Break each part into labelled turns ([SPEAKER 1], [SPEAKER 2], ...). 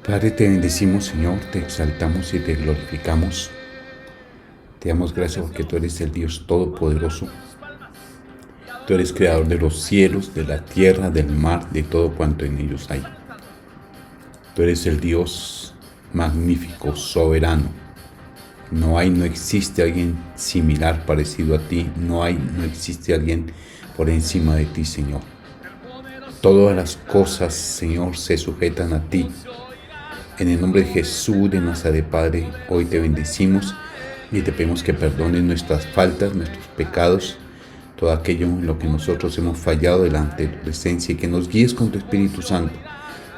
[SPEAKER 1] Padre, te bendecimos, Señor, te exaltamos y te glorificamos. Te damos gracias porque tú eres el Dios Todopoderoso. Tú eres creador de los cielos, de la tierra, del mar, de todo cuanto en ellos hay. Tú eres el Dios magnífico, soberano. No existe alguien similar, parecido a ti. No existe alguien por encima de ti, Señor. Todas las cosas, Señor, se sujetan a ti. En el nombre de Jesús de Nazaret, Padre, hoy te bendecimos y te pedimos que perdones nuestras faltas, nuestros pecados, todo aquello en lo que nosotros hemos fallado delante de tu presencia, y que nos guíes con tu Espíritu Santo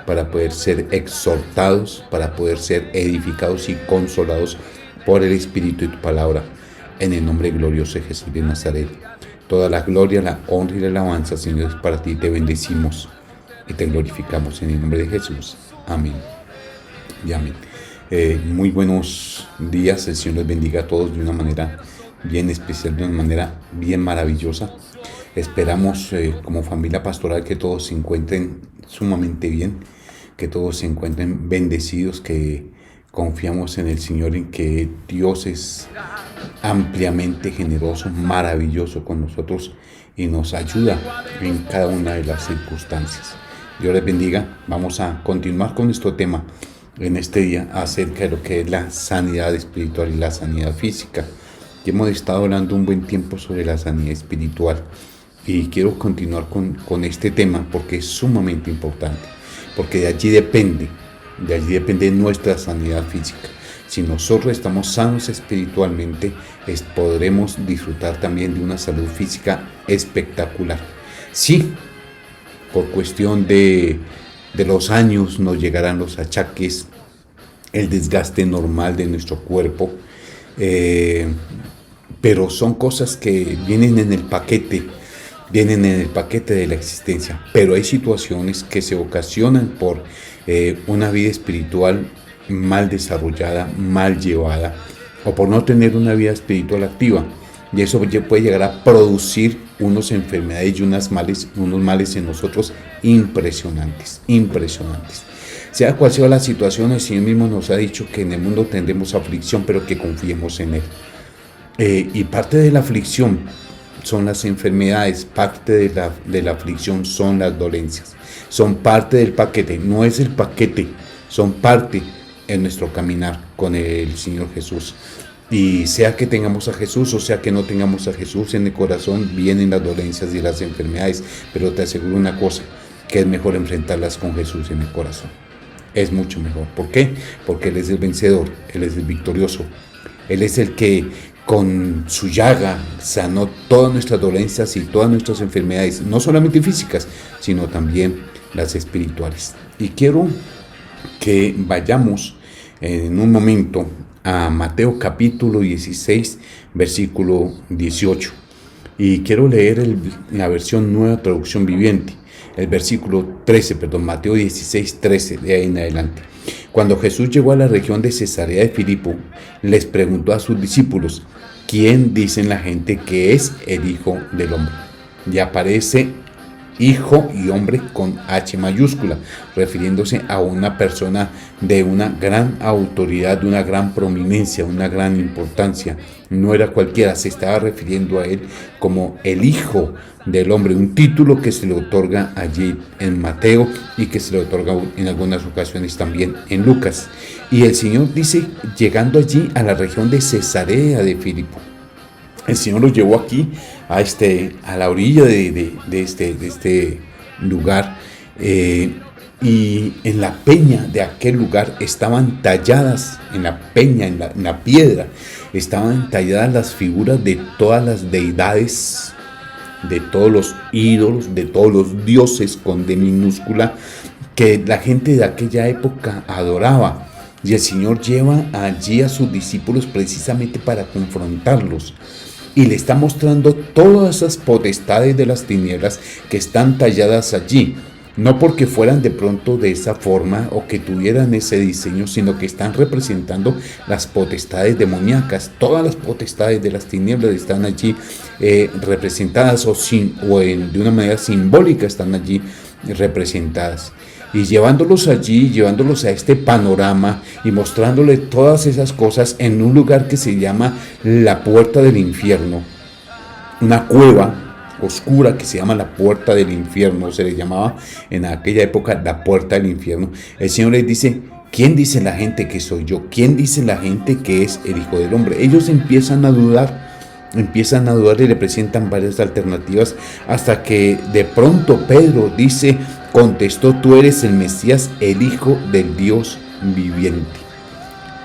[SPEAKER 1] para poder ser exhortados, para poder ser edificados y consolados por el Espíritu y tu palabra. En el nombre glorioso de Jesús de Nazaret, toda la gloria, la honra y la alabanza, Señor, es para ti. Te bendecimos y te glorificamos en el nombre de Jesús. Amén. Y amén. Muy buenos días. El Señor les bendiga a todos de una manera bien especial, de una manera bien maravillosa. Esperamos como familia pastoral que todos se encuentren sumamente bien, que todos se encuentren bendecidos, que confiamos en el Señor, en que Dios es ampliamente generoso, maravilloso con nosotros y nos ayuda en cada una de las circunstancias. Dios les bendiga. Vamos a continuar con nuestro tema en este día acerca de lo que es la sanidad espiritual y la sanidad física. Y hemos estado hablando un buen tiempo sobre la sanidad espiritual y quiero continuar con este tema porque es sumamente importante, porque de allí depende nuestra sanidad física. Si nosotros estamos sanos espiritualmente, podremos disfrutar también de una salud física espectacular. Sí, por cuestión de los años nos llegarán los achaques, el desgaste normal de nuestro cuerpo, pero son cosas que vienen en el paquete de la existencia. Pero hay situaciones que se ocasionan por una vida espiritual mal desarrollada, mal llevada, o por no tener una vida espiritual activa. Y eso puede llegar a producir unas enfermedades y unos males en nosotros impresionantes. Sea cual sea la situación, el Señor mismo nos ha dicho que en el mundo tendremos aflicción, pero que confiemos en Él. Y parte de la aflicción son las enfermedades, parte de la aflicción son las dolencias. Son parte del paquete, no es el paquete, son parte en nuestro caminar con el Señor Jesús. Y sea que tengamos a Jesús o sea que no tengamos a Jesús, en el corazón vienen las dolencias y las enfermedades, pero te aseguro una cosa, que es mejor enfrentarlas con Jesús en el corazón. Es mucho mejor. ¿Por qué? Porque Él es el vencedor, Él es el victorioso. Él es el que con su llaga sanó todas nuestras dolencias y todas nuestras enfermedades, no solamente físicas, sino también las espirituales. Y quiero que vayamos en un momento a Mateo capítulo 16, versículo 18. Y quiero leer la versión Nueva Traducción Viviente, el versículo 13, Mateo 16, 13, de ahí en adelante. Cuando Jesús llegó a la región de Cesarea de Filipo, les preguntó a sus discípulos: ¿quién dicen la gente que es el Hijo del Hombre? Y aparece Hijo y hombre con H mayúscula, refiriéndose a una persona de una gran autoridad, de una gran prominencia, una gran importancia. No era cualquiera, se estaba refiriendo a él como el Hijo del Hombre, un título que se le otorga allí en Mateo y que se le otorga en algunas ocasiones también en Lucas. Y el Señor dice, llegando allí a la región de Cesarea de Filipo, el Señor los llevó aquí a la orilla de este lugar, y en la peña de aquel lugar estaban talladas, en la peña, en la piedra, estaban talladas las figuras de todas las deidades, de todos los ídolos, de todos los dioses con D minúscula, que la gente de aquella época adoraba. Y el Señor lleva allí a sus discípulos precisamente para confrontarlos. Y le está mostrando todas esas potestades de las tinieblas que están talladas allí. No porque fueran de pronto de esa forma o que tuvieran ese diseño, sino que están representando las potestades demoníacas. Todas las potestades de las tinieblas están allí representadas de una manera simbólica están allí representadas. Y llevándolos allí, llevándolos a este panorama y mostrándole todas esas cosas en un lugar que se llama la puerta del infierno, una cueva oscura que se llama la puerta del infierno, se le llamaba en aquella época la puerta del infierno. El Señor les dice: ¿quién dice la gente que soy yo? ¿Quién dice la gente que es el Hijo del Hombre? Ellos empiezan a dudar y le presentan varias alternativas, hasta que de pronto Pedro contestó: tú eres el Mesías, el Hijo del Dios viviente.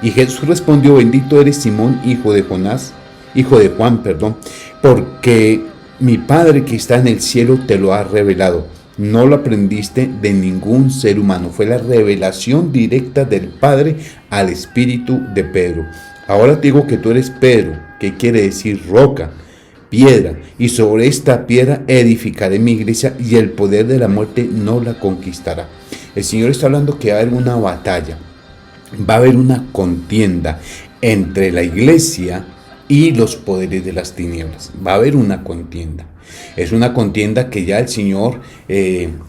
[SPEAKER 1] Y Jesús respondió: bendito eres, Simón, hijo de Juan, porque mi Padre que está en el cielo te lo ha revelado. No lo aprendiste de ningún ser humano. Fue la revelación directa del Padre al espíritu de Pedro. Ahora te digo que tú eres Pedro, que quiere decir roca, piedra, y sobre esta piedra edificaré mi iglesia, y el poder de la muerte no la conquistará. El Señor está hablando que va a haber una batalla, va a haber una contienda entre la iglesia y los poderes de las tinieblas. Va a haber una contienda. Es una contienda que ya el Señor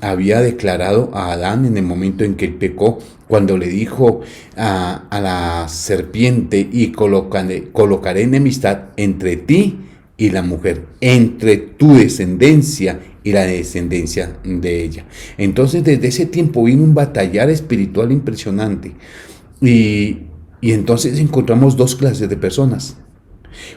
[SPEAKER 1] había declarado a Adán en el momento en que él pecó, cuando le dijo a la serpiente: y colocaré enemistad entre ti y la mujer, entre tu descendencia y la descendencia de ella. Entonces, desde ese tiempo vino un batallar espiritual impresionante. Y entonces encontramos dos clases de personas.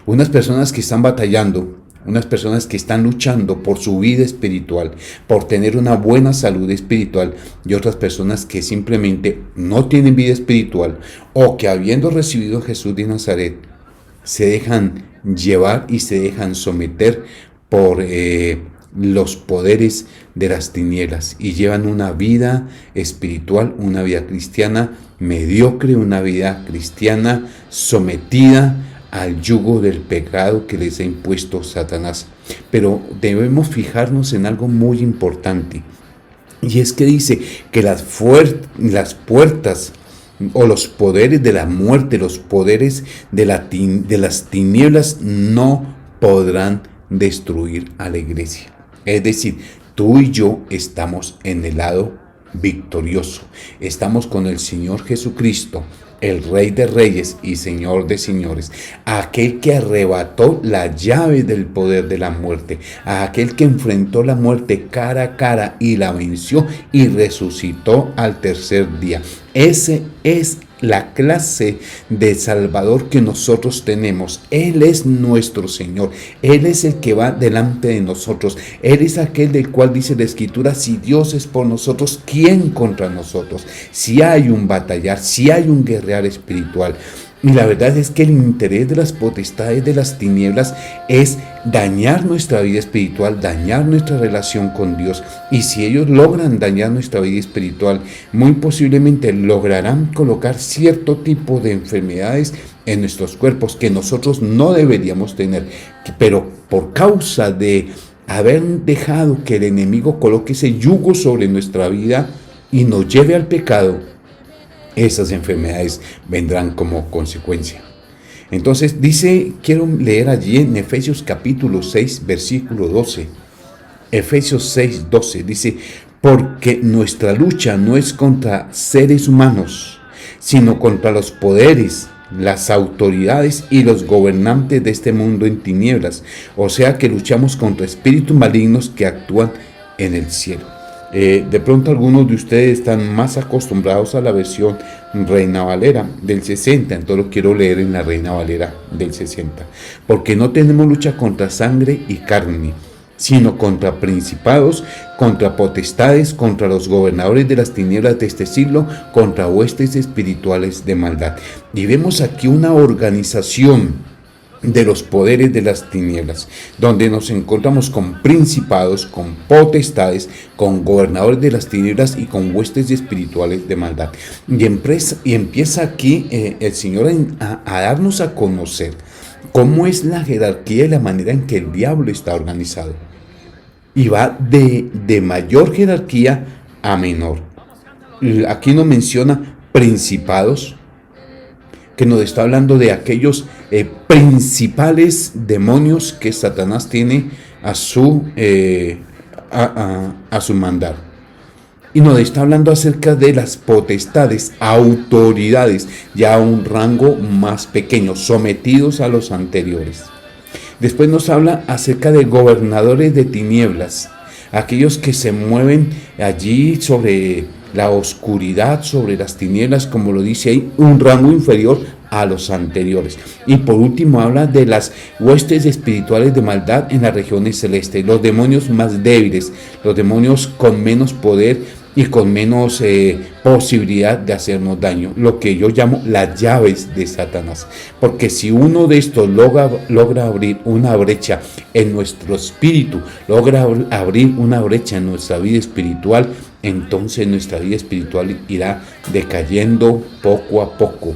[SPEAKER 1] Unas personas que están batallando, unas personas que están luchando por su vida espiritual, por tener una buena salud espiritual, y otras personas que simplemente no tienen vida espiritual, o que habiendo recibido a Jesús de Nazaret, se dejan llevar y se dejan someter por los poderes de las tinieblas, y llevan una vida espiritual, una vida cristiana mediocre, una vida cristiana sometida al yugo del pecado que les ha impuesto Satanás. Pero debemos fijarnos en algo muy importante, y es que dice que las puertas o los poderes de la muerte, los poderes de las tinieblas no podrán destruir a la iglesia. Es decir, tú y yo estamos en el lado victorioso, estamos con el Señor Jesucristo, el Rey de Reyes y Señor de Señores, aquel que arrebató la llave del poder de la muerte, aquel que enfrentó la muerte cara a cara y la venció y resucitó al tercer día. Ese es la clase de Salvador que nosotros tenemos. Él es nuestro Señor. Él es el que va delante de nosotros. Él es aquel del cual dice la Escritura: si Dios es por nosotros, ¿quién contra nosotros? Si hay un batallar, si hay un guerrear espiritual. Y la verdad es que el interés de las potestades de las tinieblas es dañar nuestra vida espiritual, dañar nuestra relación con Dios. Y si ellos logran dañar nuestra vida espiritual, muy posiblemente lograrán colocar cierto tipo de enfermedades en nuestros cuerpos que nosotros no deberíamos tener. Pero por causa de haber dejado que el enemigo coloque ese yugo sobre nuestra vida y nos lleve al pecado, esas enfermedades vendrán como consecuencia. Entonces quiero leer allí en Efesios capítulo 6, versículo 12. Efesios 6, 12 dice: porque nuestra lucha no es contra seres humanos, sino contra los poderes, las autoridades y los gobernantes de este mundo en tinieblas. O sea que luchamos contra espíritus malignos que actúan en el cielo. De pronto algunos de ustedes están más acostumbrados a la versión Reina Valera del 60, entonces lo quiero leer en la Reina Valera del 60. Porque no tenemos lucha contra sangre y carne, sino contra principados, contra potestades, contra los gobernadores de las tinieblas de este siglo, contra huestes espirituales de maldad. Y vemos aquí una organización de los poderes de las tinieblas, donde nos encontramos con principados, con potestades, con gobernadores de las tinieblas y con huestes espirituales de maldad. Y empieza aquí el Señor a darnos a conocer cómo es la jerarquía y la manera en que el diablo está organizado. Y va de mayor jerarquía a menor. Aquí nos menciona principados, que nos está hablando de aquellos principales demonios que Satanás tiene a su mandar. Y nos está hablando acerca de las potestades, autoridades, ya a un rango más pequeño, sometidos a los anteriores. Después nos habla acerca de gobernadores de tinieblas, aquellos que se mueven allí sobre la oscuridad, sobre las tinieblas, como lo dice ahí, un rango inferior a los anteriores. Y por último habla de las huestes espirituales de maldad en las regiones celestes, los demonios más débiles, los demonios con menos poder y con menos posibilidad de hacernos daño, lo que yo llamo las llaves de Satanás. Porque si uno de estos logra abrir una brecha en nuestro espíritu, logra abrir una brecha en nuestra vida espiritual, entonces nuestra vida espiritual irá decayendo poco a poco,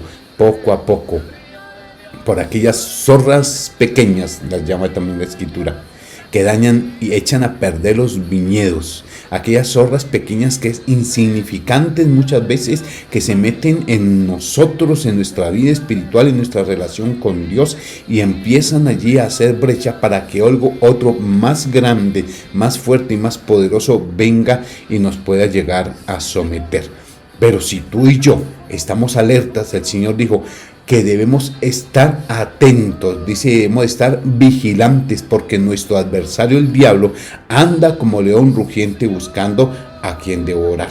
[SPEAKER 1] por aquellas zorras pequeñas, las llama también la Escritura, que dañan y echan a perder los viñedos, aquellas zorras pequeñas que es insignificantes muchas veces, que se meten en nosotros, en nuestra vida espiritual, en nuestra relación con Dios, y empiezan allí a hacer brecha para que algo otro más grande, más fuerte y más poderoso venga y nos pueda llegar a someter. Pero si tú y yo estamos alertas, el Señor dijo que debemos estar atentos, dice, debemos estar vigilantes, porque nuestro adversario, el diablo, anda como león rugiente buscando a quien devorar.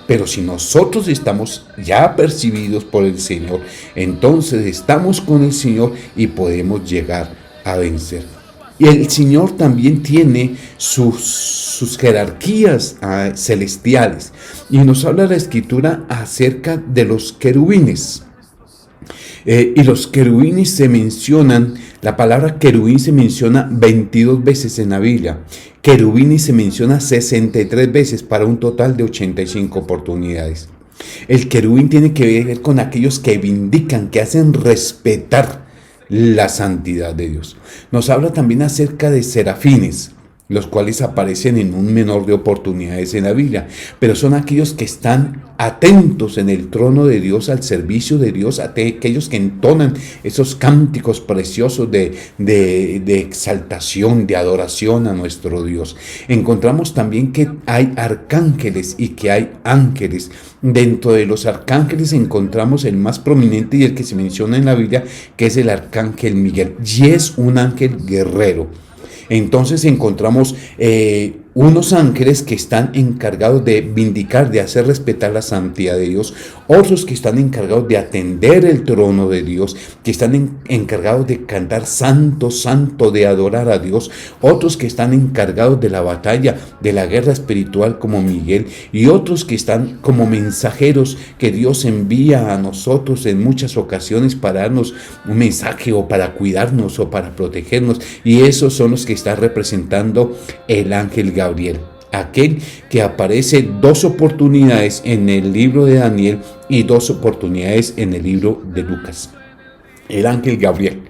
[SPEAKER 1] Pero si nosotros estamos ya percibidos por el Señor, entonces estamos con el Señor y podemos llegar a vencer. Y el Señor también tiene sus jerarquías celestiales. Y nos habla la Escritura acerca de los querubines. Y los querubines se mencionan, la palabra querubín se menciona 22 veces en la Biblia. Querubines se menciona 63 veces para un total de 85 oportunidades. El querubín tiene que ver con aquellos que vindican, que hacen respetar la santidad de Dios. Nos habla también acerca de serafines, los cuales aparecen en un menor de oportunidades en la Biblia, pero son aquellos que están atentos en el trono de Dios, al servicio de Dios, aquellos que entonan esos cánticos preciosos de exaltación, de adoración a nuestro Dios. Encontramos también que hay arcángeles y que hay ángeles. Dentro de los arcángeles encontramos el más prominente y el que se menciona en la Biblia, que es el arcángel Miguel, y es un ángel guerrero. Entonces encontramos unos ángeles que están encargados de vindicar, de hacer respetar la santidad de Dios, otros que están encargados de atender el trono de Dios, que están encargados de cantar santo, santo, de adorar a Dios, otros que están encargados de la batalla, de la guerra espiritual como Miguel, y otros que están como mensajeros que Dios envía a nosotros en muchas ocasiones para darnos un mensaje o para cuidarnos o para protegernos, y esos son los que está representando el ángel Gabriel, aquel que aparece 2 oportunidades en el libro de Daniel y 2 oportunidades en el libro de Lucas. El ángel Gabriel.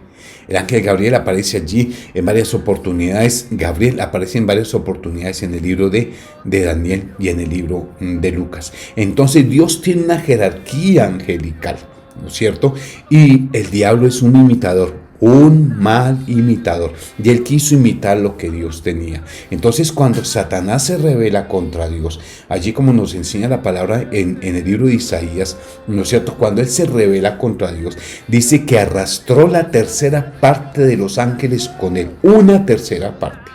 [SPEAKER 1] El ángel Gabriel aparece allí en varias oportunidades. Gabriel aparece en varias oportunidades en el libro de Daniel y en el libro de Lucas. Entonces Dios tiene una jerarquía angelical, ¿no es cierto? Y el diablo es un imitador, un mal imitador, y él quiso imitar lo que Dios tenía. Entonces cuando Satanás se rebela contra Dios, allí como nos enseña la palabra en el libro de Isaías, ¿no es cierto? Cuando él se rebela contra Dios, dice que arrastró la tercera parte de los ángeles con él, una tercera parte.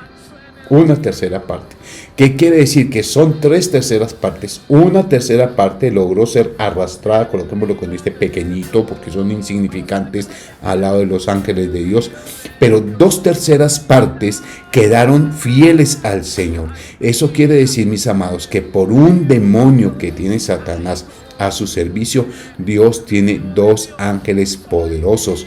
[SPEAKER 1] ¿Qué quiere decir? Que son 3 terceras partes. Una tercera parte logró ser arrastrada, coloquémoslo con este pequeñito, porque son insignificantes al lado de los ángeles de Dios, pero 2 terceras partes quedaron fieles al Señor. Eso quiere decir, mis amados, que por un demonio que tiene Satanás a su servicio, Dios tiene 2 ángeles poderosos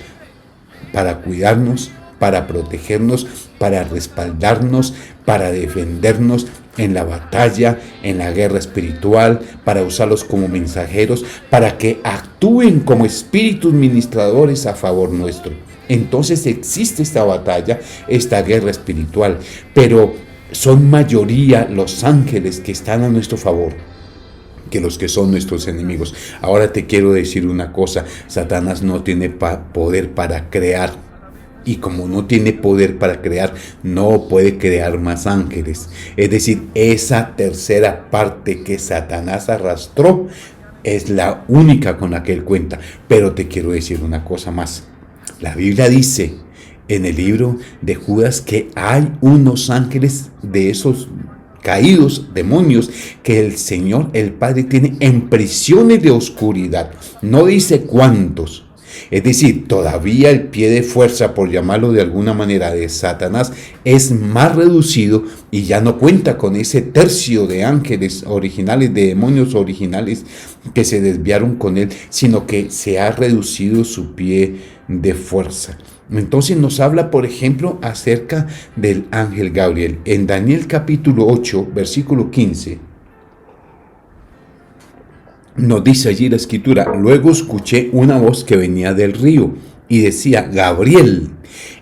[SPEAKER 1] para cuidarnos, para protegernos, para respaldarnos, para defendernos en la batalla, en la guerra espiritual, para usarlos como mensajeros, para que actúen como espíritus ministradores a favor nuestro. Entonces existe esta batalla, esta guerra espiritual, pero son mayoría los ángeles que están a nuestro favor que los que son nuestros enemigos. Ahora te quiero decir una cosa: Satanás no tiene poder para crear. y como no tiene poder para crear, no puede crear más ángeles. Es decir, esa tercera parte que Satanás arrastró es la única con la que él cuenta. Pero te quiero decir una cosa más. La Biblia dice en el libro de Judas que hay unos ángeles de esos caídos, demonios, que el Señor, el Padre, tiene en prisiones de oscuridad. No dice cuántos. Es decir, todavía el pie de fuerza, por llamarlo de alguna manera, de Satanás es más reducido y ya no cuenta con ese tercio de ángeles originales, de demonios originales que se desviaron con él, sino que se ha reducido su pie de fuerza. Entonces nos habla, por ejemplo, acerca del ángel Gabriel. En Daniel capítulo 8, versículo 15, nos dice allí la escritura: luego escuché una voz que venía del río y decía: Gabriel,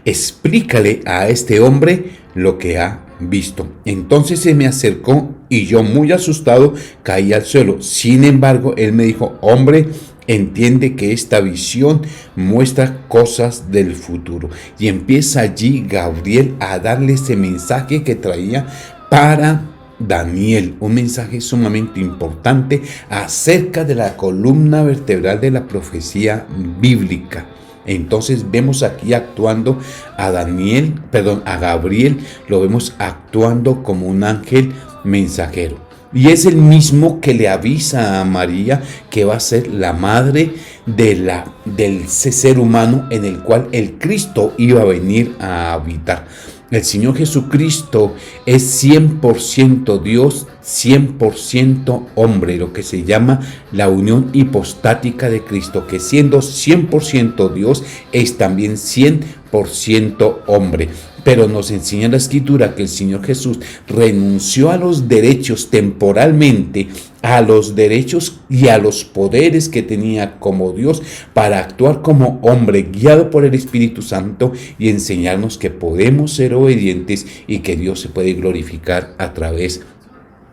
[SPEAKER 1] explícale a este hombre lo que ha visto. Entonces se me acercó y yo, muy asustado, caí al suelo. Sin embargo, él me dijo: hombre, entiende que esta visión muestra cosas del futuro. Y empieza allí Gabriel a darle ese mensaje que traía para Daniel, un mensaje sumamente importante acerca de la columna vertebral de la profecía bíblica. Entonces vemos aquí actuando a Gabriel, lo vemos actuando como un ángel mensajero. Y es el mismo que le avisa a María que va a ser la madre del ser humano en el cual el Cristo iba a venir a habitar. El Señor Jesucristo es 100% Dios, 100% hombre, lo que se llama la unión hipostática de Cristo, que siendo 100% Dios es también 100% hombre. Pero nos enseña la Escritura que el Señor Jesús renunció a los derechos temporalmente, a los derechos y a los poderes que tenía como Dios para actuar como hombre guiado por el Espíritu Santo y enseñarnos que podemos ser obedientes y que Dios se puede glorificar a través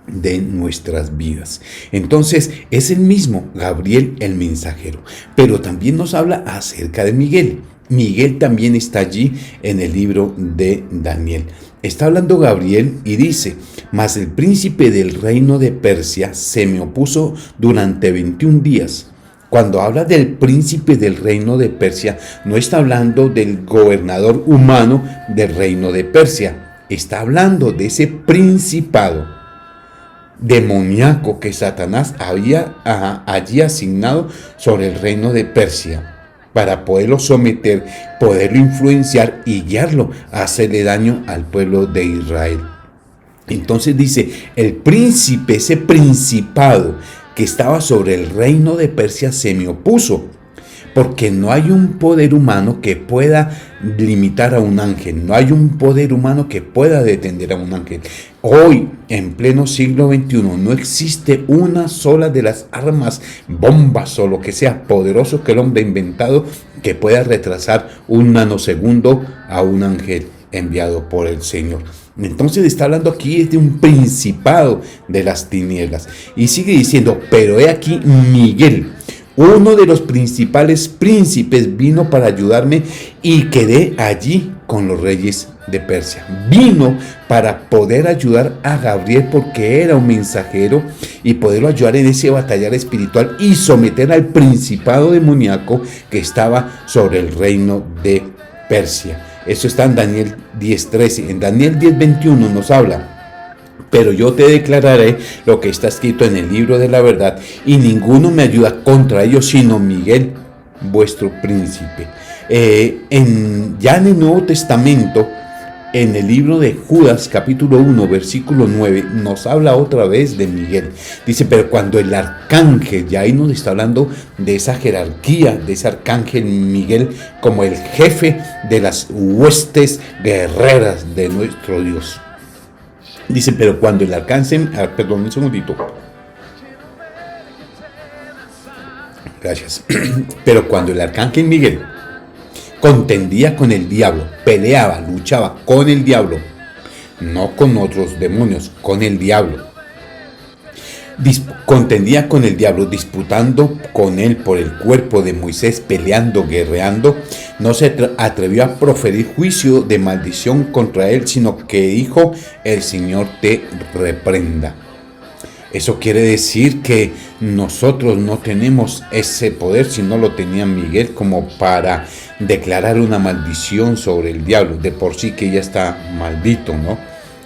[SPEAKER 1] de nuestras vidas. Entonces es el mismo Gabriel el mensajero, pero también nos habla acerca de Miguel. Miguel también está allí en el libro de Daniel. Está hablando Gabriel y dice: mas el príncipe del reino de Persia se me opuso durante 21 días. Cuando habla del príncipe del reino de Persia, no está hablando del gobernador humano del reino de Persia. Está hablando de ese principado demoníaco que Satanás había allí asignado sobre el reino de Persia, para poderlo someter, poderlo influenciar y guiarlo a hacerle daño al pueblo de Israel. Entonces dice, el príncipe, ese principado que estaba sobre el reino de Persia se me opuso, porque no hay un poder humano que pueda limitar a un ángel, no hay un poder humano que pueda detener a un ángel. Hoy, en pleno siglo XXI, no existe una sola de las armas, bombas o lo que sea poderoso que el hombre ha inventado que pueda retrasar un nanosegundo a un ángel enviado por el Señor. Entonces está hablando aquí de un principado de las tinieblas. Y sigue diciendo, pero he aquí Miguel, uno de los principales príncipes, vino para ayudarme y quedé allí con los reyes de Persia. Vino para poder ayudar a Gabriel porque era un mensajero y poderlo ayudar en ese batallar espiritual y someter al principado demoníaco que estaba sobre el reino de Persia. Eso está en Daniel 10:13. En Daniel 10:21 nos habla: pero yo te declararé lo que está escrito en el libro de la verdad, y ninguno me ayuda contra ellos, sino Miguel, vuestro príncipe. Ya en el Nuevo Testamento, en el libro de Judas, capítulo 1, versículo 9, nos habla otra vez de Miguel. Dice, pero cuando el arcángel, ya ahí nos está hablando de esa jerarquía, de ese arcángel Miguel, como el jefe de las huestes guerreras de nuestro Dios. Dice, pero cuando el arcángel, perdón un segundito. Gracias. Pero cuando el arcángel Miguel contendía con el diablo, peleaba, luchaba con el diablo, no con otros demonios, con el diablo, contendía con el diablo, disputando con él por el cuerpo de Moisés, peleando, guerreando, no se atrevió a proferir juicio de maldición contra él, sino que dijo: el Señor te reprenda. Eso quiere decir que nosotros no tenemos ese poder, si no lo tenía Miguel, como para declarar una maldición sobre el diablo. De por sí que ya está maldito, ¿no?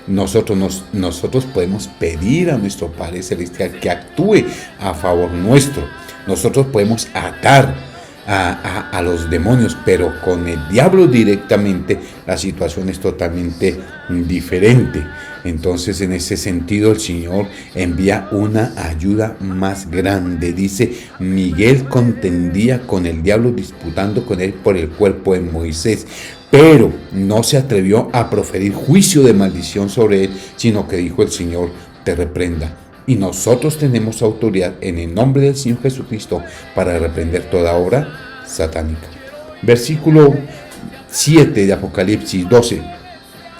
[SPEAKER 1] Nosotros podemos pedir a nuestro Padre Celestial que actúe a favor nuestro. Nosotros podemos atar a los demonios, pero con el diablo directamente la situación es totalmente diferente. Entonces, en ese sentido, el Señor envía una ayuda más grande. Dice: Miguel contendía con el diablo, disputando con él por el cuerpo de Moisés, pero no se atrevió a proferir juicio de maldición sobre él, sino que dijo: el Señor te reprenda. Y nosotros tenemos autoridad en el nombre del Señor Jesucristo para reprender toda obra satánica. Versículo 7 de Apocalipsis 12.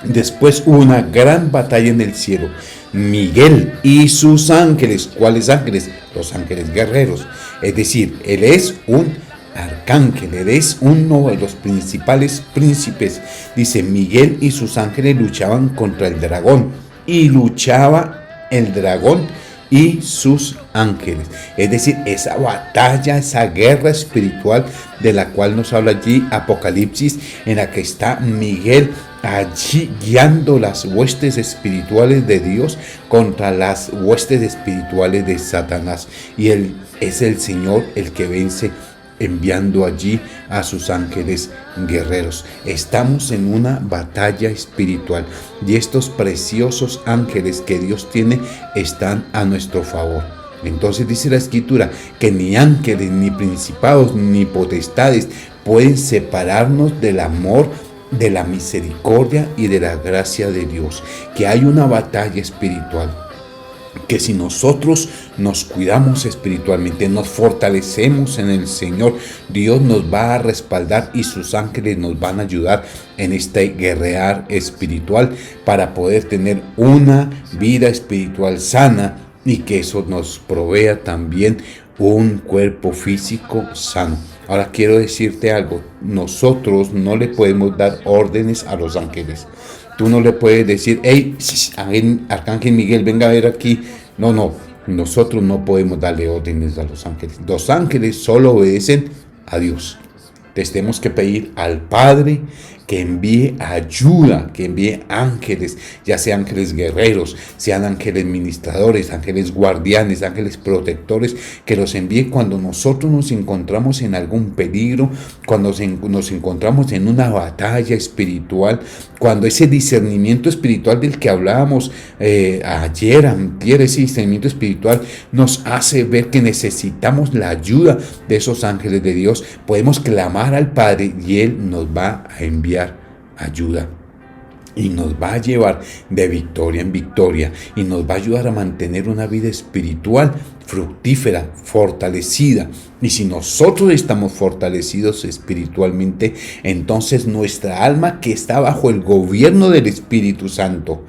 [SPEAKER 1] Después hubo una gran batalla en el cielo. Miguel y sus ángeles. ¿Cuáles ángeles? Los ángeles guerreros. Es decir, él es un arcángel, él es uno de los principales príncipes. Dice: Miguel y sus ángeles luchaban contra el dragón. Y luchaba el dragón y sus ángeles. Es decir, esa batalla, esa guerra espiritual de la cual nos habla allí Apocalipsis, en la que está Miguel allí guiando las huestes espirituales de Dios contra las huestes espirituales de Satanás. Y él es el Señor el que vence, enviando allí a sus ángeles guerreros. Estamos en una batalla espiritual y estos preciosos ángeles que Dios tiene están a nuestro favor. Entonces dice la Escritura que ni ángeles, ni principados, ni potestades pueden separarnos del amor, de la misericordia y de la gracia de Dios. Que hay una batalla espiritual, que si nosotros nos cuidamos espiritualmente, nos fortalecemos en el Señor, Dios nos va a respaldar y sus ángeles nos van a ayudar en este guerrear espiritual para poder tener una vida espiritual sana, y que eso nos provea también un cuerpo físico sano. Ahora quiero decirte algo: nosotros no le podemos dar órdenes a los ángeles. Tú no le puedes decir: hey, arcángel Miguel, venga a ver aquí. No, nosotros no podemos darle órdenes a los ángeles. Los ángeles solo obedecen a Dios. Les tenemos que pedir al Padre que envíe ayuda, que envíe ángeles, ya sean ángeles guerreros, sean ángeles ministradores, ángeles guardianes, ángeles protectores, que los envíe cuando nosotros nos encontramos en algún peligro, cuando nos encontramos en una batalla espiritual, cuando ese discernimiento espiritual del que hablábamos antier, ese discernimiento espiritual nos hace ver que necesitamos la ayuda de esos ángeles de Dios. Podemos clamar al Padre y Él nos va a enviar ayuda y nos va a llevar de victoria en victoria y nos va a ayudar a mantener una vida espiritual fructífera, fortalecida. Y si nosotros estamos fortalecidos espiritualmente, entonces nuestra alma, que está bajo el gobierno del Espíritu Santo,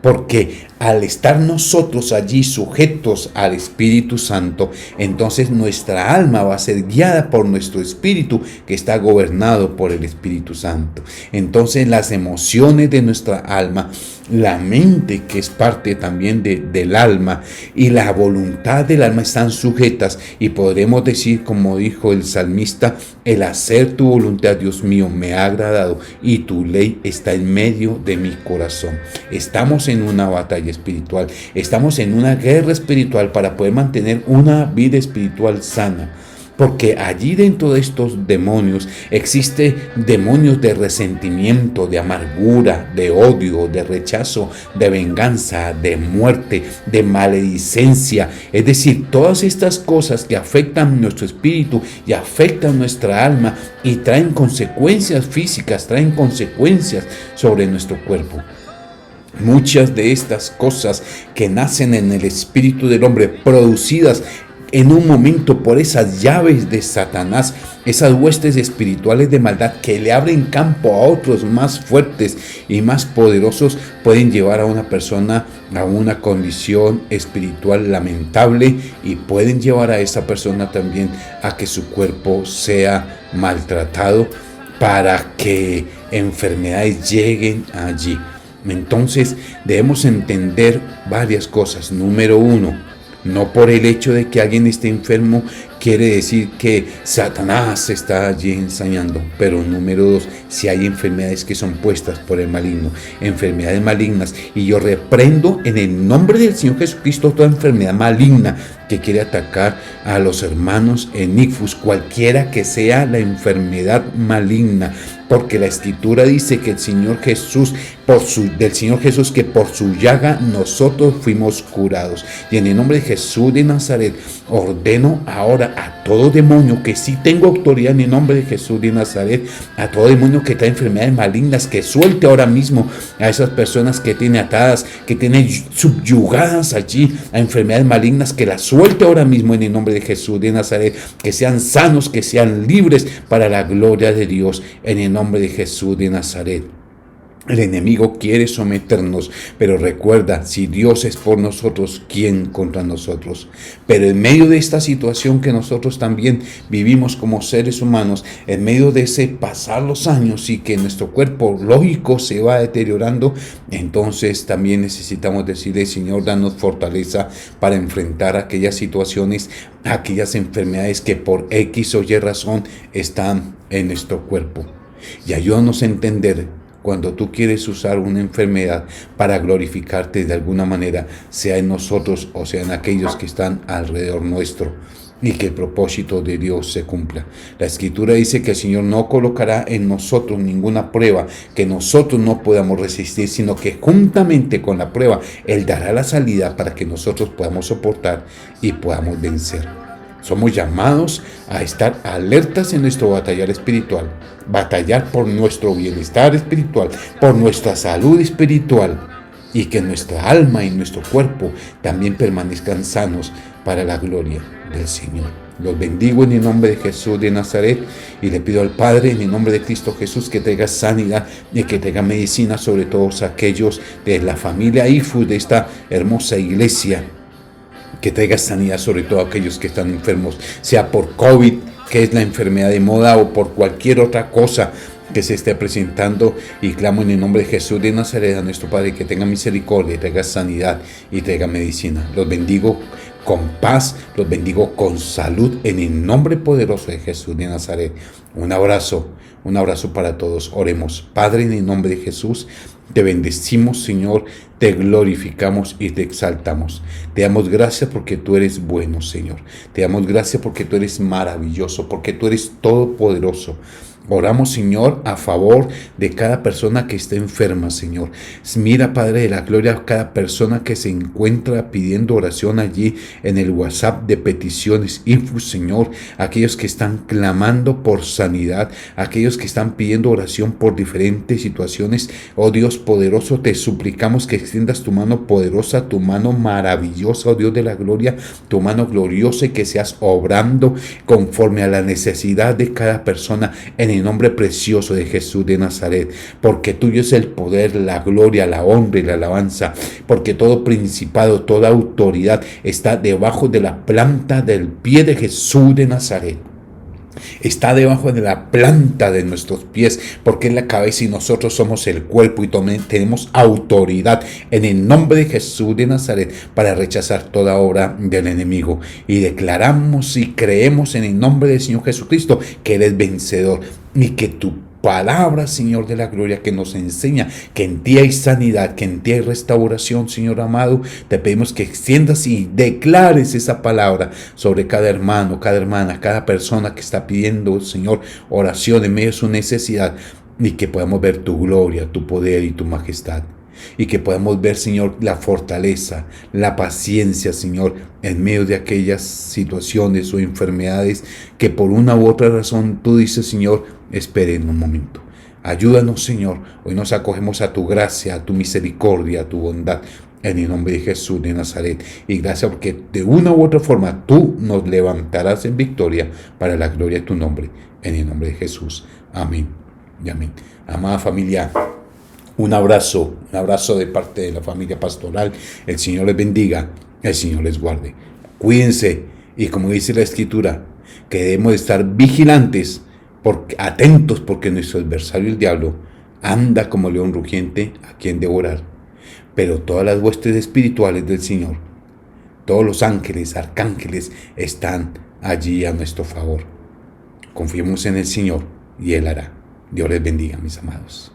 [SPEAKER 1] porque al estar nosotros allí sujetos al Espíritu Santo, entonces nuestra alma va a ser guiada por nuestro espíritu, que está gobernado por el Espíritu Santo. Entonces las emociones de nuestra alma, la mente, que es parte también del alma, y la voluntad del alma están sujetas, y podremos decir, como dijo el salmista: el hacer tu voluntad, Dios mío, me ha agradado, y tu ley está en medio de mi corazón. Estamos en una batalla espiritual, estamos en una guerra espiritual para poder mantener una vida espiritual sana, porque allí dentro de estos demonios existe demonios de resentimiento, de amargura, de odio, de rechazo, de venganza, de muerte, de maledicencia. Es decir, todas estas cosas que afectan nuestro espíritu y afectan nuestra alma y traen consecuencias físicas, traen consecuencias sobre nuestro cuerpo. Muchas de estas cosas que nacen en el espíritu del hombre, producidas en un momento por esas llaves de Satanás, esas huestes espirituales de maldad que le abren campo a otros más fuertes y más poderosos, pueden llevar a una persona a una condición espiritual lamentable y pueden llevar a esa persona también a que su cuerpo sea maltratado para que enfermedades lleguen allí. Entonces debemos entender varias cosas. Número uno, no por el hecho de que alguien esté enfermo quiere decir que Satanás está allí ensañando. Pero número dos, si hay enfermedades que son puestas por el maligno, enfermedades malignas, y yo reprendo en el nombre del Señor Jesucristo toda enfermedad maligna que quiere atacar a los hermanos en Icfus, cualquiera que sea la enfermedad maligna, porque la Escritura dice que el Señor Jesús, del Señor Jesús, que por su llaga nosotros fuimos curados. Y en el nombre de Jesús de Nazaret, ordeno ahora a todo demonio, que sí tengo autoridad en el nombre de Jesús de Nazaret, a todo demonio que trae enfermedades malignas, que suelte ahora mismo a esas personas que tiene atadas, que tiene subyugadas allí a enfermedades malignas, que las suelte ahora mismo en el nombre de Jesús de Nazaret, que sean sanos, que sean libres para la gloria de Dios, en el nombre de Jesús de Nazaret. El enemigo quiere someternos, pero recuerda, si Dios es por nosotros, ¿quién contra nosotros? Pero en medio de esta situación que nosotros también vivimos como seres humanos, en medio de ese pasar los años y que nuestro cuerpo lógico se va deteriorando, entonces también necesitamos decirle: Señor, danos fortaleza para enfrentar aquellas situaciones, aquellas enfermedades que por X o Y razón están en nuestro cuerpo. Y ayúdanos a entender, cuando tú quieres usar una enfermedad para glorificarte de alguna manera, sea en nosotros o sea en aquellos que están alrededor nuestro, y que el propósito de Dios se cumpla. La Escritura dice que el Señor no colocará en nosotros ninguna prueba que nosotros no podamos resistir, sino que juntamente con la prueba Él dará la salida para que nosotros podamos soportar y podamos vencer. Somos llamados a estar alertas en nuestro batallar espiritual, batallar por nuestro bienestar espiritual, por nuestra salud espiritual, y que nuestra alma y nuestro cuerpo también permanezcan sanos para la gloria del Señor. Los bendigo en el nombre de Jesús de Nazaret, y le pido al Padre en el nombre de Cristo Jesús que traiga sanidad y que traiga medicina sobre todos aquellos de la familia Icfus, de esta hermosa iglesia, que traiga sanidad sobre todo aquellos que están enfermos, sea por COVID, que es la enfermedad de moda, o por cualquier otra cosa que se esté presentando. Y clamo en el nombre de Jesús de Nazaret a nuestro Padre que tenga misericordia, traiga sanidad y traiga medicina. Los bendigo con paz, los bendigo con salud en el nombre poderoso de Jesús de Nazaret. Un abrazo para todos. Oremos. Padre, en el nombre de Jesús, te bendecimos, Señor, te glorificamos y te exaltamos. Te damos gracias porque tú eres bueno, Señor. Te damos gracias porque tú eres maravilloso, porque tú eres todopoderoso. Oramos, Señor, a favor de cada persona que esté enferma, Señor. Mira, Padre de la Gloria, a cada persona que se encuentra pidiendo oración allí en el WhatsApp de peticiones Icfus, Señor. Aquellos que están clamando por sanidad, aquellos que están pidiendo oración por diferentes situaciones. Oh Dios poderoso, te suplicamos que extiendas tu mano poderosa, tu mano maravillosa, oh Dios de la Gloria, tu mano gloriosa, y que seas obrando conforme a la necesidad de cada persona en el nombre precioso de Jesús de Nazaret, porque tuyo es el poder, la gloria, la honra y la alabanza, porque todo principado, toda autoridad está debajo de la planta del pie de Jesús de Nazaret. Está debajo de la planta de nuestros pies, porque es la cabeza y nosotros somos el cuerpo, y tenemos autoridad en el nombre de Jesús de Nazaret para rechazar toda obra del enemigo. Y declaramos y creemos en el nombre del Señor Jesucristo que eres vencedor, y que tu palabra, Señor de la Gloria, que nos enseña que en ti hay sanidad, que en ti hay restauración, Señor amado, te pedimos que extiendas y declares esa palabra sobre cada hermano, cada hermana, cada persona que está pidiendo, Señor, oración en medio de su necesidad, y que podamos ver tu gloria, tu poder y tu majestad. Y que podamos ver, Señor, la fortaleza, la paciencia, Señor, en medio de aquellas situaciones o enfermedades que por una u otra razón tú dices, Señor, esperen un momento. Ayúdanos, Señor. Hoy nos acogemos a tu gracia, a tu misericordia, a tu bondad. en el nombre de Jesús de Nazaret. Y gracias porque de una u otra forma tú nos levantarás en victoria para la gloria de tu nombre, en el nombre de Jesús. Amén y amén. Amada familia, un abrazo de parte de la familia pastoral. El Señor les bendiga, el Señor les guarde. Cuídense y como dice la Escritura, que debemos estar vigilantes, atentos, porque nuestro adversario el diablo anda como león rugiente a quien devorar. Pero todas las huestes espirituales del Señor, todos los ángeles, arcángeles, están allí a nuestro favor. Confiemos en el Señor y Él hará. Dios les bendiga, mis amados.